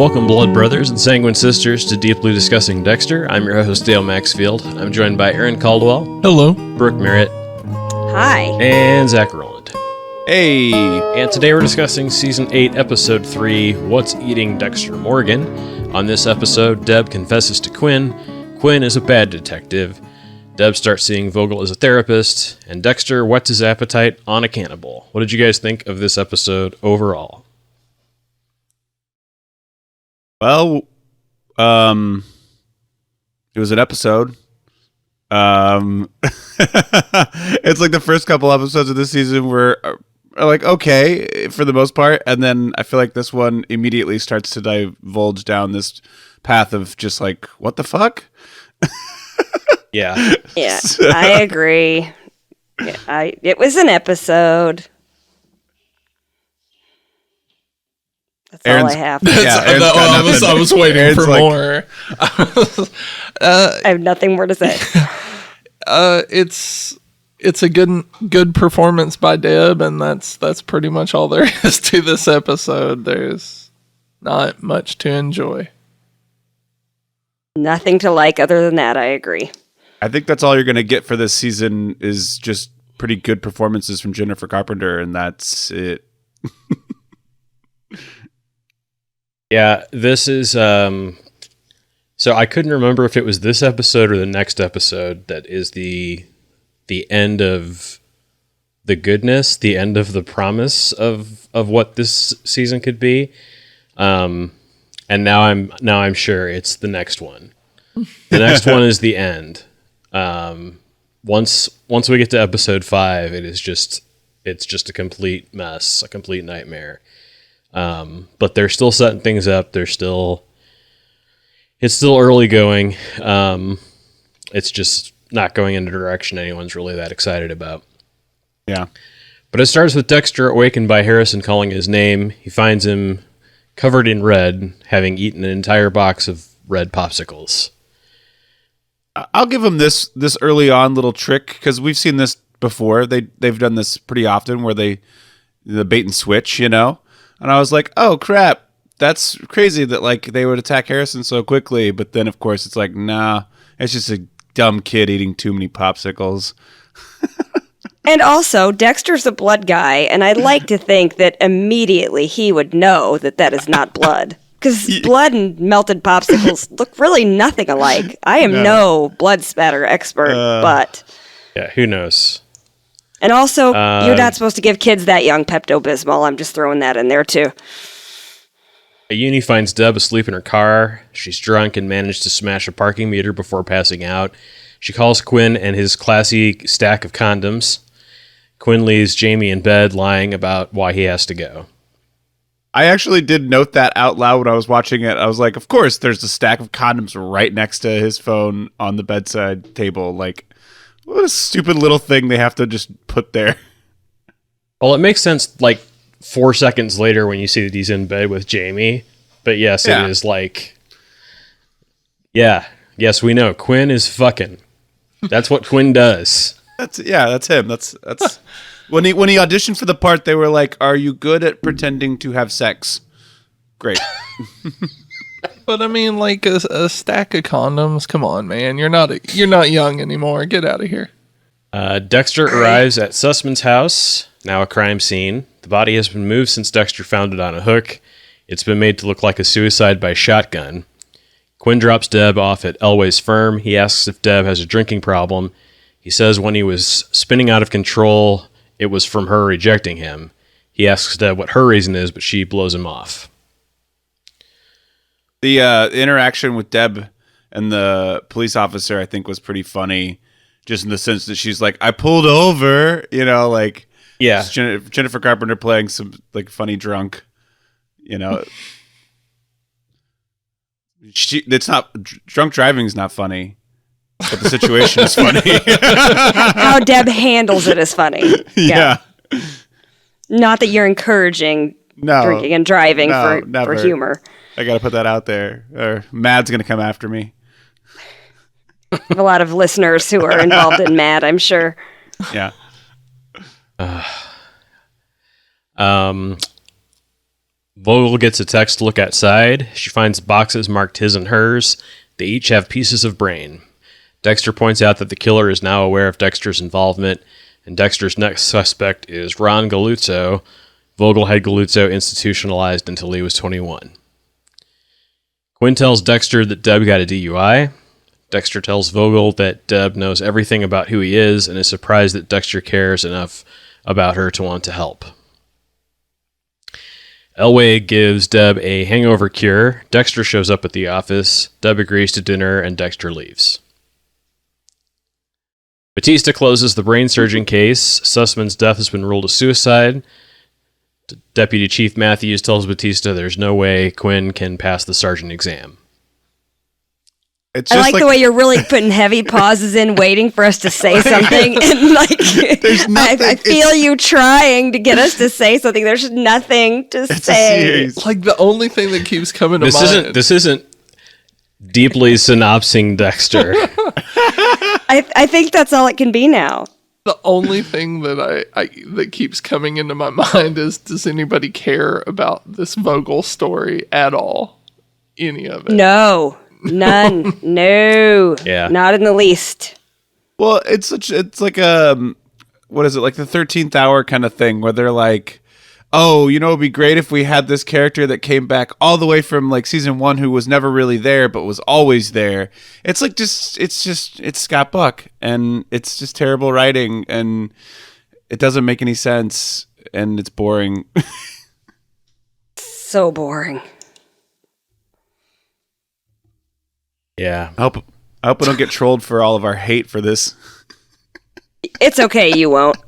Welcome, Blood Brothers and Sanguine Sisters, to Deeply Discussing Dexter. I'm your host, Dale Maxfield. I'm joined by Aaron Caldwell. Hello. Brooke Merritt. Hi. And Zach Rowland. Hey. And today we're discussing Season 8, Episode 3, What's Eating Dexter Morgan. On this episode, Deb confesses to Quinn. Quinn is a bad detective. Deb starts seeing Vogel as a therapist. And Dexter whets his appetite on a cannibal. What did you guys think of this episode overall? Well, it was an episode. It's like the first couple episodes of this season were are like, okay, for the most part. And then I feel like this one immediately starts to divulge down this path of just like, what the fuck? Yeah. Yeah, I agree. It was an episode. That's all I have. I was waiting Aaron's for like, more. I have nothing more to say. It's a good performance by Deb, and that's pretty much all there is to this episode. There's not much to enjoy. Nothing to like other than that, I agree. I think that's all you're going to get for this season is just pretty good performances from Jennifer Carpenter, and that's it. Yeah, this is, so I couldn't remember if it was this episode or the next episode that is the end of the goodness, the end of the promise of what this season could be. And now I'm sure it's the next one. The next one is the end. Once we get to episode 5, it's just a complete mess, a complete nightmare. But they're still setting things up. It's still early going. It's just not going in a direction anyone's really that excited about. Yeah. But it starts with Dexter awakened by Harrison calling his name. He finds him covered in red, having eaten an entire box of red popsicles. I'll give him this early on little trick because we've seen this before. They've done this pretty often where the bait and switch, you know. And I was like, oh, crap, that's crazy that like they would attack Harrison so quickly. But then, of course, it's like, nah, it's just a dumb kid eating too many popsicles. And also, Dexter's a blood guy, and I'd like to think that immediately he would know that is not blood. Because blood and melted popsicles look really nothing alike. I am no blood spatter expert, but... Yeah, who knows? And also, you're not supposed to give kids that young Pepto-Bismol. I'm just throwing that in there, too. Uni finds Deb asleep in her car. She's drunk and managed to smash a parking meter before passing out. She calls Quinn and his classy stack of condoms. Quinn leaves Jamie in bed, lying about why he has to go. I actually did note that out loud when I was watching it. I was like, of course, there's a stack of condoms right next to his phone on the bedside table. Like, what a stupid little thing they have to just put there. Well, it makes sense like 4 seconds later when you see that he's in bed with Jamie. But yes, It is like, yes, we know. Quinn is fucking. That's what Quinn does. That's him. That's when he auditioned for the part, they were like, "Are you good at pretending to have sex?" Great. But I mean, like a stack of condoms. Come on, man. You're not young anymore. Get out of here. Dexter arrives at Sussman's house, now a crime scene. The body has been moved since Dexter found it on a hook. It's been made to look like a suicide by shotgun. Quinn drops Deb off at Elway's firm. He asks if Deb has a drinking problem. He says when he was spinning out of control, it was from her rejecting him. He asks Deb what her reason is, but she blows him off. The interaction with Deb and the police officer, I think, was pretty funny, just in the sense that she's like, "I pulled over," you know, like, yeah, Jennifer Carpenter playing some like funny drunk, you know. It's not drunk driving is not funny, but the situation is funny. How Deb handles it is funny. Yeah. Not that you're encouraging drinking and driving for humor. I got to put that out there, or Mad's going to come after me. I have a lot of listeners who are involved in Mad, I'm sure. Yeah. Vogel gets a text to look outside. She finds boxes marked his and hers. They each have pieces of brain. Dexter points out that the killer is now aware of Dexter's involvement, and Dexter's next suspect is Ron Galuzzo. Vogel had Galuzzo institutionalized until he was 21. Quinn tells Dexter that Deb got a DUI. Dexter tells Vogel that Deb knows everything about who he is and is surprised that Dexter cares enough about her to want to help. Elway gives Deb a hangover cure. Dexter shows up at the office. Deb agrees to dinner, and Dexter leaves. Batista closes the brain surgeon case. Sussman's death has been ruled a suicide. Deputy Chief Matthews tells Batista there's no way Quinn can pass the sergeant exam. It's I just like the way you're really putting heavy pauses in, waiting for us to say something, and There's nothing. I feel you trying to get us to say something. There's nothing to It's a say. series. Like the only thing that keeps coming to mind. This isn't deeply synopsing Dexter. I think that's all it can be now. The only thing that I that keeps coming into my mind is, does anybody care about this Vogel story at all? Any of it? No, none, no, Yeah. not in the least. Well, it's like what is it, like the 13th hour kind of thing where they're like, oh, you know, it'd be great if we had this character that came back all the way from like season 1 who was never really there but was always there. It's like it's Scott Buck, and it's just terrible writing, and it doesn't make any sense, and it's boring. So boring. Yeah. I hope we don't get trolled for all of our hate for this. It's okay, you won't.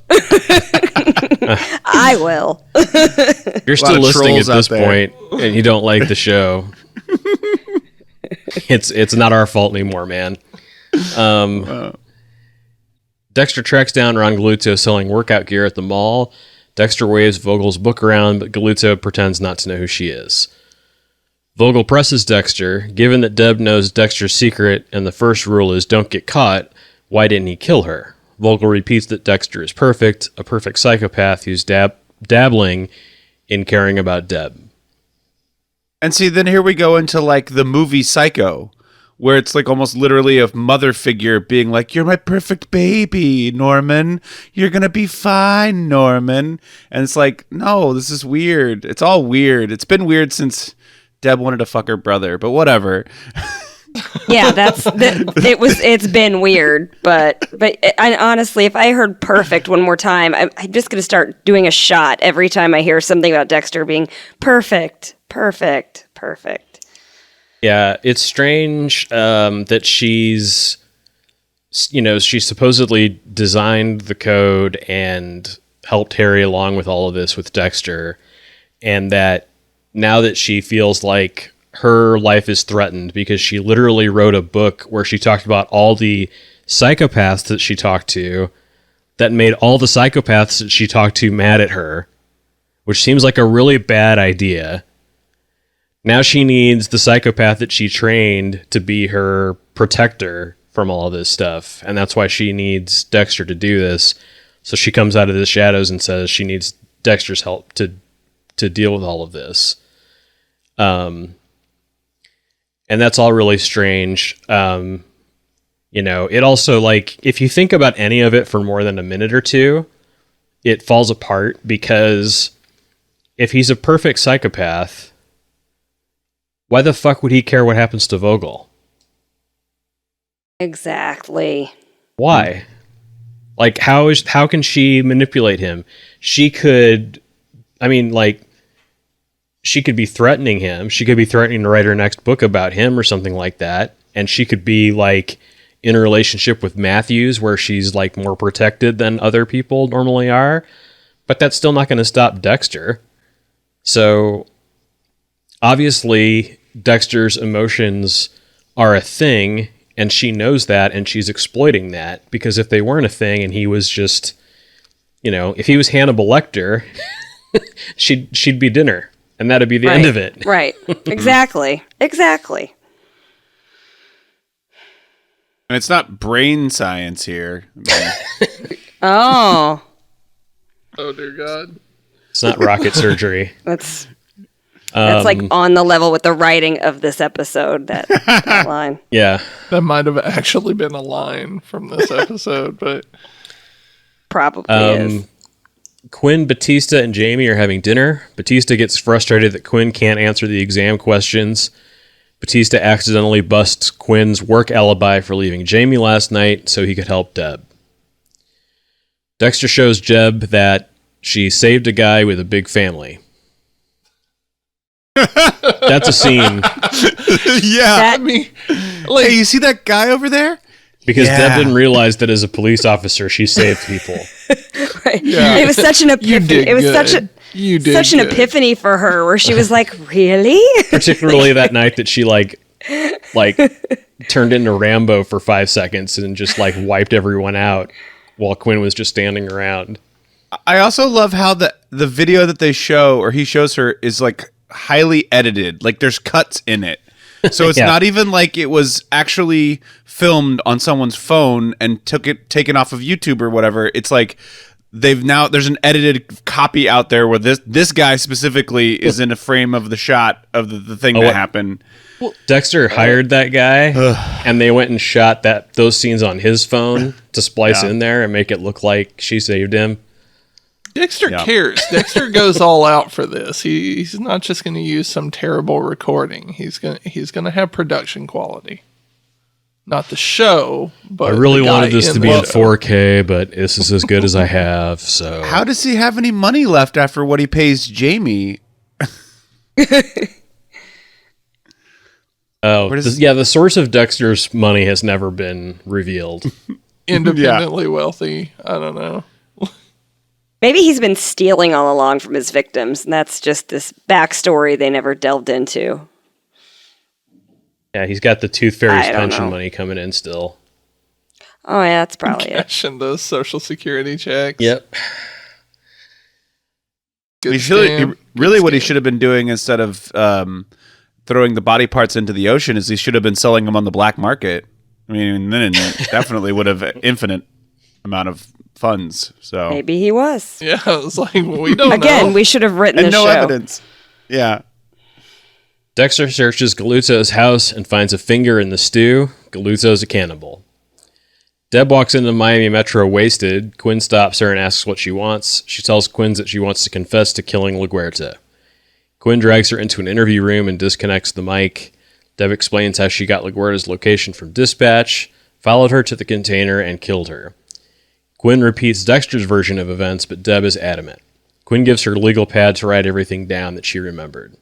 I will. You're lot still of listening at trolls out this there. point, and you don't like the show. It's not our fault anymore, man. Dexter tracks down Ron Galuzzo selling workout gear at the mall. Dexter waves Vogel's book around, but Galuzzo pretends not to know who she is. Vogel presses Dexter. Given that Deb knows Dexter's secret and the first rule is don't get caught, why didn't he kill her? Vogel repeats that Dexter is perfect, a perfect psychopath who's dabbling in caring about Deb. And see, then here we go into like the movie Psycho, where it's like almost literally a mother figure being like, "You're my perfect baby, Norman. You're going to be fine, Norman." And it's like, no, this is weird. It's all weird. It's been weird since Deb wanted to fuck her brother, but whatever. Yeah, it's been weird, but I, honestly, if I heard perfect one more time, I'm just going to start doing a shot every time I hear something about Dexter being perfect. Yeah, it's strange that she's supposedly designed the code and helped Harry along with all of this with Dexter, and that now that she feels like her life is threatened because she literally wrote a book where she talked about all the psychopaths that she talked to that made all the psychopaths that she talked to mad at her, which seems like a really bad idea. Now she needs the psychopath that she trained to be her protector from all of this stuff, and that's why she needs Dexter to do this. So she comes out of the shadows and says she needs Dexter's help to deal with all of this. And that's all really strange. It also, like, if you think about any of it for more than a minute or two, it falls apart, because if he's a perfect psychopath, why the fuck would he care what happens to Vogel? Exactly. Why? Like, how can she manipulate him? She could be threatening him. She could be threatening to write her next book about him or something like that. And she could be like in a relationship with Matthews where she's like more protected than other people normally are. But that's still not going to stop Dexter. So obviously Dexter's emotions are a thing, and she knows that, and she's exploiting that, because if they weren't a thing and he was just, if he was Hannibal Lecter, she'd be dinner. And that'd be the end of it. Right. Exactly. And it's not brain science here. Oh. Oh dear God. It's not rocket surgery. That's That's like on the level with the writing of this episode, that line. Yeah. That might have actually been a line from this episode, but Probably is. Quinn, Batista, and Jamie are having dinner. Batista gets frustrated that Quinn can't answer the exam questions. Batista accidentally busts Quinn's work alibi for leaving Jamie last night so he could help Deb. Dexter shows Jeb that she saved a guy with a big family. That's a scene. Yeah. I mean, Hey, you see that guy over there? Because Deb didn't realize that as a police officer, she saved people. Right. Yeah. It was such an epiphany. did It was good. You did such an good. epiphany for her, where she was like, "Really?" Particularly that night that she like turned into Rambo for 5 seconds and just like wiped everyone out while Quinn was just standing around. I also love how the video that they show, or he shows her, is like highly edited. Like there's cuts in it. So it's Yeah. not even like it was actually filmed on someone's phone and taken off of YouTube or whatever. It's like there's an edited copy out there where this guy specifically is in a frame of the shot of the thing that happened. Dexter hired that guy, and they went and shot those scenes on his phone to splice in there and make it look like she saved him. Dexter Yeah. cares. Dexter goes all out for this. He's not just going to use some terrible recording. He's gonna have production quality. Not the show, but I really the guy wanted this in to the be in show. 4K, but this is as good as I have. So How does he have any money left after what he pays Jamie? the source of Dexter's money has never been revealed. Independently wealthy. I don't know. Maybe he's been stealing all along from his victims, and that's just this backstory they never delved into. Yeah, he's got the Tooth Fairy's I don't pension know. money coming in still. Oh yeah, that's probably it. Cashing those Social Security checks. Yep. Good He should, scam. really, Good what he scam. should have been doing instead of throwing the body parts into the ocean is he should have been selling them on the black market. I mean, then definitely would have infinite amount of funds. So Maybe he was. Yeah, it's like we don't Again, know. we should have written and this no show. evidence. Yeah. Dexter searches Galuzzo's house and finds a finger in the stew. Galuzzo's a cannibal. Deb walks into Miami Metro wasted. Quinn stops her and asks what she wants. She tells Quinn that she wants to confess to killing LaGuerta. Quinn drags her into an interview room and disconnects the mic. Deb explains how she got LaGuerta's location from dispatch, followed her to the container, and killed her. Quinn repeats Dexter's version of events, but Deb is adamant. Quinn gives her legal pad to write everything down that she remembered.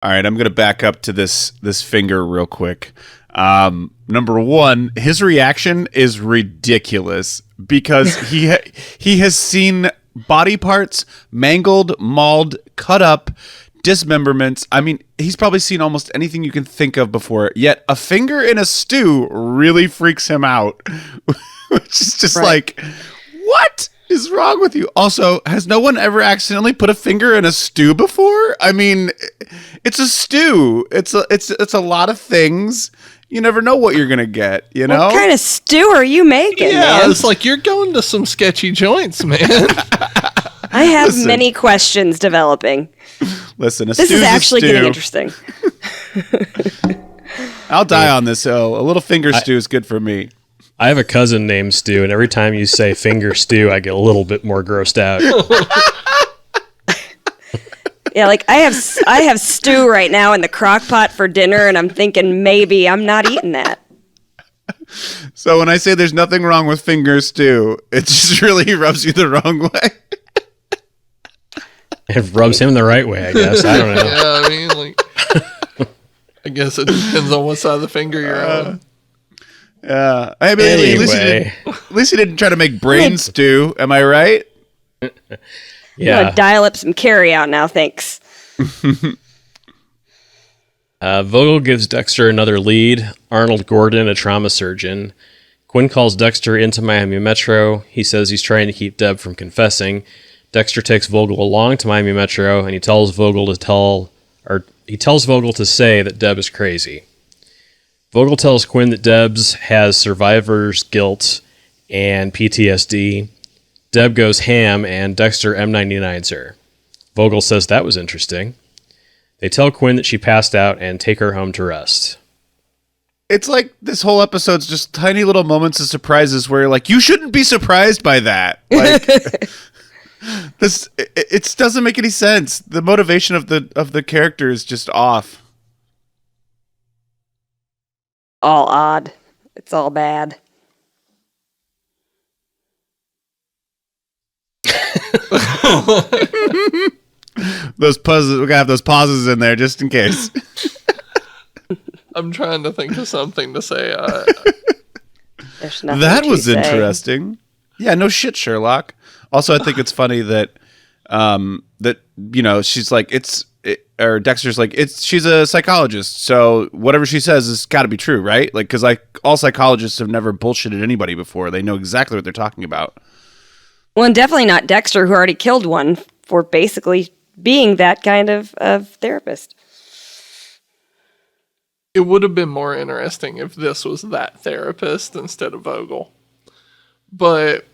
All right, I'm going to back up to this finger real quick. Number one, his reaction is ridiculous because he has seen body parts mangled, mauled, cut up, dismemberments. I mean, he's probably seen almost anything you can think of before. Yet a finger in a stew really freaks him out, which is just like, what is wrong with you? Also, has no one ever accidentally put a finger in a stew before? I mean, it's a stew. It's a lot of things. You never know what you're gonna get. You know. What kind of stew are you making, Yeah, man? it's like you're going to some sketchy joints, man. I have Listen. many questions developing. Listen, This is actually getting interesting. I'll die on this hill. A little finger stew is good for me. I have a cousin named Stu, and every time you say finger stew, I get a little bit more grossed out. Yeah, like I have stew right now in the crock pot for dinner, and I'm thinking maybe I'm not eating that. So when I say there's nothing wrong with finger stew, it just really rubs you the wrong way. It rubs him the right way, I guess. I don't know. Yeah, I mean, like, I guess it depends on what side of the finger you're on. I mean, Anyway. at least he didn't try to make brain stew. Am I right? I'm Yeah. gonna dial up some carry out now, thanks. Vogel gives Dexter another lead. Arnold Gordon, a trauma surgeon. Quinn calls Dexter into Miami Metro. He says he's trying to keep Deb from confessing. Dexter takes Vogel along to Miami Metro, and he tells Vogel to say that Deb is crazy. Vogel tells Quinn that Deb's has survivor's guilt and PTSD. Deb goes ham, and Dexter M99s her. Vogel says that was interesting. They tell Quinn that she passed out and take her home to rest. It's like this whole episode's just tiny little moments of surprises where you're like, you shouldn't be surprised by that. Like it doesn't make any sense. The motivation of the character is just off. All odd. It's all bad. Those pauses, we gotta have those pauses in there just in case. I'm trying to think of something to say. There's nothing That to was say. interesting. Yeah, no shit, Sherlock. Also, I think it's funny that she's like or Dexter's like she's a psychologist, so whatever she says has got to be true, right? Like, because all psychologists have never bullshitted anybody before. They know exactly what they're talking about. Well, and definitely not Dexter, who already killed one for basically being that kind of therapist. It would have been more interesting if this was that therapist instead of Vogel. But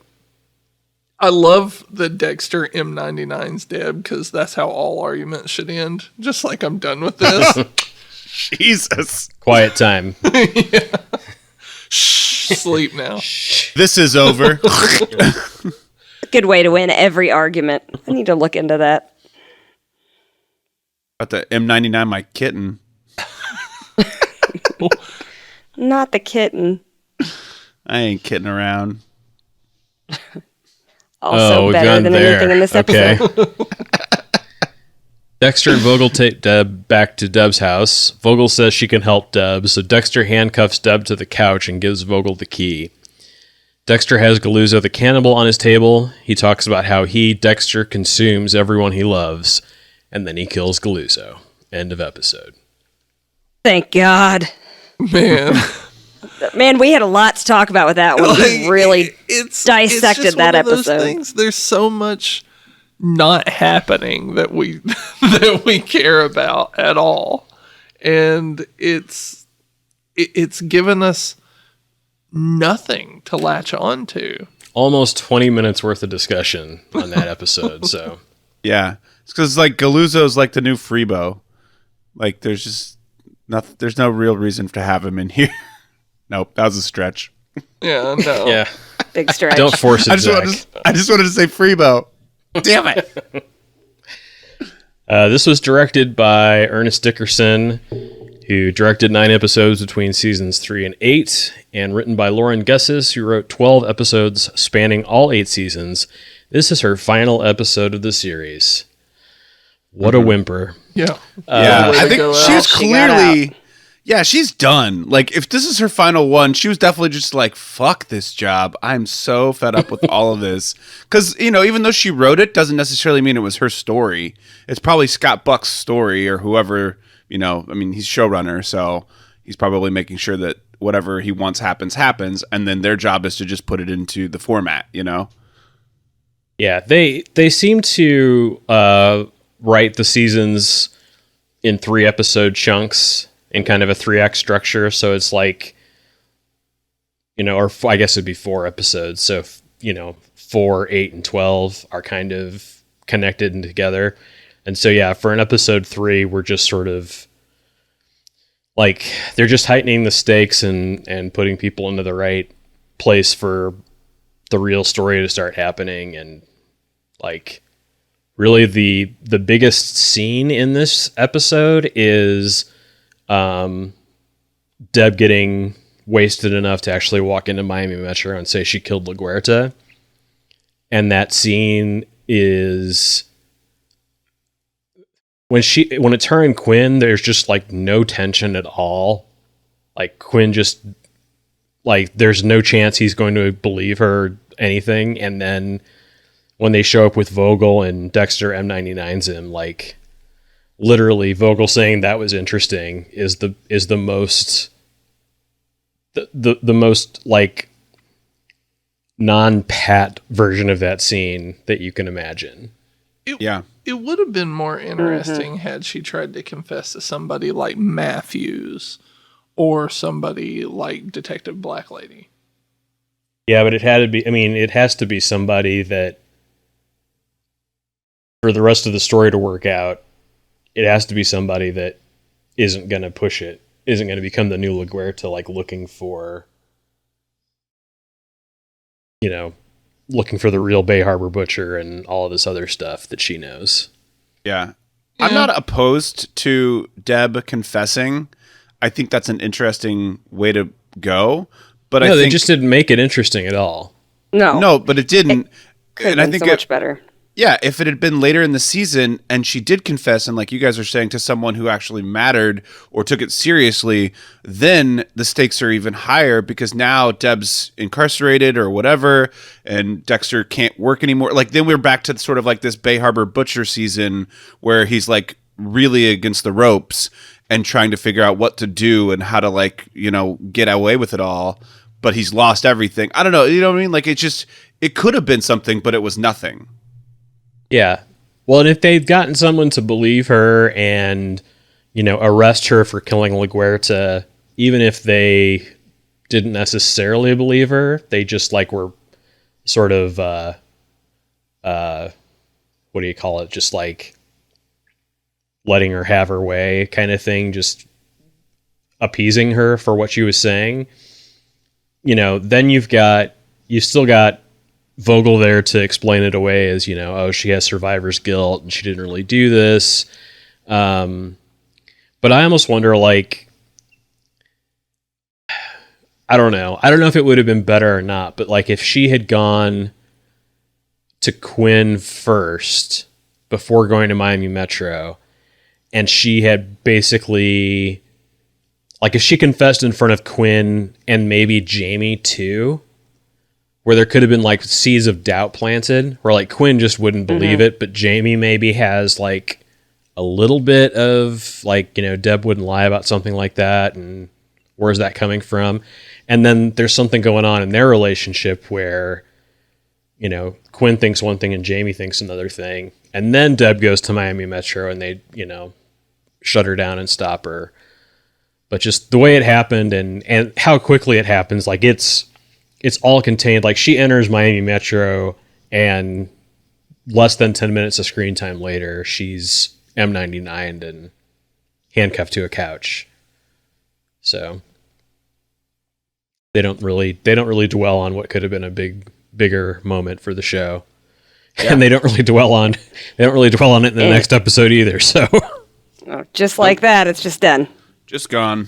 I love that Dexter M99's dead, because that's how all arguments should end. Just like, I'm done with this. Jesus. Quiet time. Shh, sleep now. This is over. Good way to win every argument. I need to look into that. About the M99, my kitten. Not the kitten. I ain't kidding around. Also we've better gone than there. anything in this Okay. episode. Dexter and Vogel take Deb back to Deb's house. Vogel says she can help Deb, so Dexter handcuffs Deb to the couch and gives Vogel the key. Dexter has Galuzzo the cannibal on his table. He talks about how Dexter, consumes everyone he loves, and then he kills Galuzzo. End of episode. Thank God. Man, we had a lot to talk about with that one. We really dissected just that one of those episode. things. There's so much not happening that we that we care about at all, and it's given us nothing to latch on to. Almost 20 minutes worth of discussion on that episode. So Yeah. It's because like Galuzzo's like the new Freebo. Like there's just nothing. There's no real reason to have him in here. Nope, that was a stretch. Yeah, no. yeah, Big stretch. don't force it, I just wanted to say Freebo. Damn it. This was directed by Ernest Dickerson, who directed 9 episodes between seasons 3 and 8, and written by Lauren Gussis, who wrote 12 episodes spanning all 8 seasons. This is her final episode of the series. What a whimper. Yeah. Yeah, way I to think go she's out. She got clearly. Yeah, she's done. Like, if this is her final one, she was definitely just like, fuck this job. I'm so fed up with all of this. Because, even though she wrote it, doesn't necessarily mean it was her story. It's probably Scott Buck's story or whoever, he's showrunner. So he's probably making sure that whatever he wants happens. And then their job is to just put it into the format, Yeah, they seem to write the seasons in 3 episode chunks in kind of a 3-act structure. So it's like, or I guess it'd be 4 episodes. So, 4, 8, and 12 are kind of connected and together. And so, yeah, for an episode 3, we're just sort of like, they're just heightening the stakes and putting people into the right place for the real story to start happening. And like, really the biggest scene in this episode is Deb getting wasted enough to actually walk into Miami Metro and say she killed LaGuerta. And that scene is when it's her and Quinn, there's just like no tension at all. Like Quinn just like, there's no chance he's going to believe her anything. And then when they show up with Vogel and Dexter M99's him, like literally Vogel saying that was interesting is the most the most like non-pat version of that scene that you can imagine. It would have been more interesting had she tried to confess to somebody like Matthews or somebody like Detective Black Lady. Yeah, but it has to be somebody that for the rest of the story to work out, it has to be somebody that isn't going to push it, isn't going to become the new LaGuerta, like looking for, looking for the real Bay Harbor Butcher and all of this other stuff that she knows. Yeah. I'm not opposed to Deb confessing. I think that's an interesting way to go. But No, I think they just didn't make it interesting at all. No, but it didn't. could have been so much better. Yeah, if it had been later in the season and she did confess, and like you guys are saying, to someone who actually mattered or took it seriously, then the stakes are even higher because now Deb's incarcerated or whatever, and Dexter can't work anymore. Like then we're back to sort of like this Bay Harbor Butcher season where he's like really against the ropes and trying to figure out what to do and how to like, get away with it all. But he's lost everything. I don't know. You know what I mean? Like it could have been something, but it was nothing. Yeah. Well, and if they'd gotten someone to believe her and, arrest her for killing LaGuerta, even if they didn't necessarily believe her, they just like were sort of, what do you call it? Just like letting her have her way kind of thing, just appeasing her for what she was saying. Then you've still got Vogel there to explain it away as, she has survivor's guilt and she didn't really do this. But I almost wonder, like, I don't know. I don't know if it would have been better or not, but like if she had gone to Quinn first before going to Miami Metro and she had basically, like if she confessed in front of Quinn and maybe Jamie too, where there could have been like seeds of doubt planted where like Quinn just wouldn't believe it, but Jamie maybe has like a little bit of like, Deb wouldn't lie about something like that. And where's that coming from? And then there's something going on in their relationship where, Quinn thinks one thing and Jamie thinks another thing. And then Deb goes to Miami Metro and they, shut her down and stop her. But just the way it happened and how quickly it happens, like it's all contained. Like she enters Miami Metro and less than 10 minutes of screen time later, she's M99'd and handcuffed to a couch. So they don't really dwell on what could have been a bigger moment for the show. Yeah. And they don't really dwell on it in the next episode either. So just like that, it's just done. Just gone.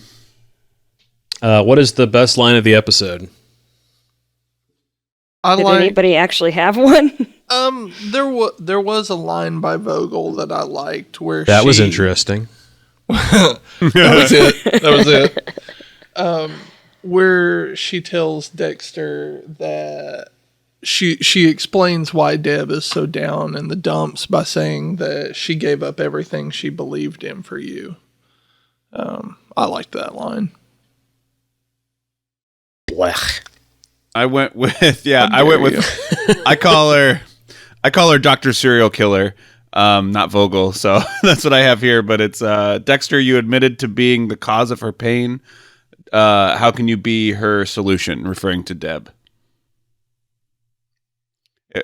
What is the best line of the episode? Did anybody actually have one? There was a line by Vogel that I liked where that was interesting. That was it. Where she tells Dexter that she explains why Deb is so down in the dumps by saying that she gave up everything she believed in for you. I liked that line. Blech. I went with I call her Dr. Serial Killer, not Vogel. So that's what I have here. But it's Dexter, you admitted to being the cause of her pain. How can you be her solution? Referring to Deb.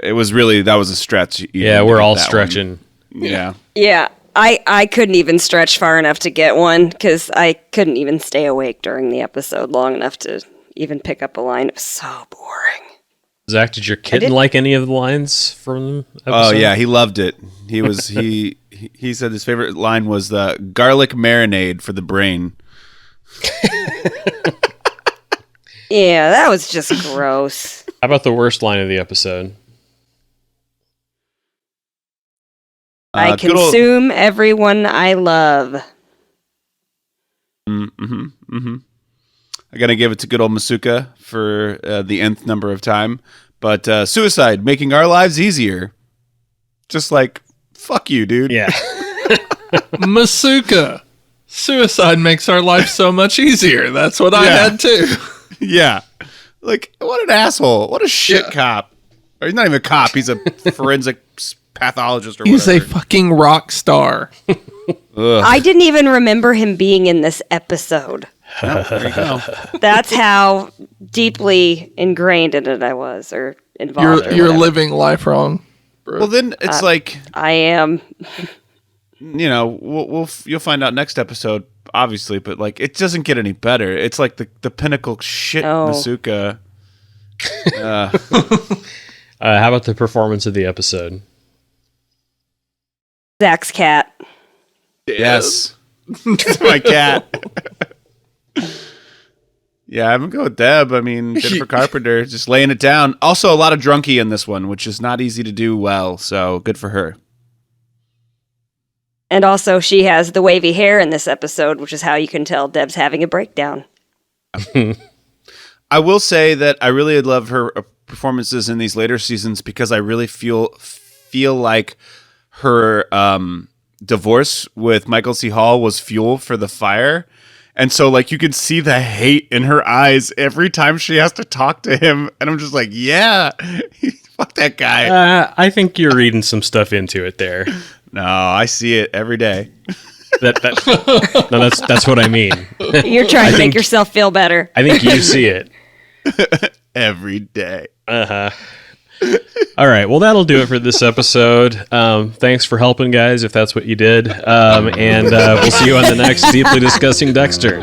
It was really, that was a stretch. Yeah, we're all stretching. Yeah. Yeah. I couldn't even stretch far enough to get one because I couldn't even stay awake during the episode long enough to even pick up a line. It was so boring. Zach, did your kitten like any of the lines from the episode? Oh yeah, he loved it. He was he said his favorite line was the garlic marinade for the brain. Yeah, that was just gross. How about the worst line of the episode? I consume everyone I love. I gotta give it to good old Masuka for the nth number of time. But suicide, making our lives easier. Just like, fuck you, dude. Yeah. Masuka. Suicide makes our life so much easier. That's what I had too. Yeah. Like, what an asshole. What a shit cop. Or he's not even a cop. He's a forensic pathologist or whatever. He's a fucking rock star. I didn't even remember him being in this episode. Oh, there you go. That's how deeply ingrained in it I was, or involved. You're living life wrong, bro. Well, then it's like... I am. you'll find out next episode, obviously, but like it doesn't get any better. It's like the pinnacle shit, Masuka. How about the performance of the episode? Zach's cat. Yes. My cat. Yeah, I'm gonna go with Deb. I mean, Jennifer Carpenter just laying it down. Also, a lot of drunkie in this one, which is not easy to do well. So good for her. And also, she has the wavy hair in this episode, which is how you can tell Deb's having a breakdown. I will say that I really love her performances in these later seasons because I really feel like her divorce with Michael C. Hall was fuel for the fire. And so, like, you could see the hate in her eyes every time she has to talk to him. And I'm just like, yeah, fuck that guy. I think you're reading some stuff into it there. No, I see it every day. No, that's what I mean. You're trying to make yourself feel better. I think you see it. Every day. Uh-huh. All right, well, that'll do it for this episode. Thanks for helping, guys, if that's what you did. And we'll see you on the next Deeply Discussing Dexter.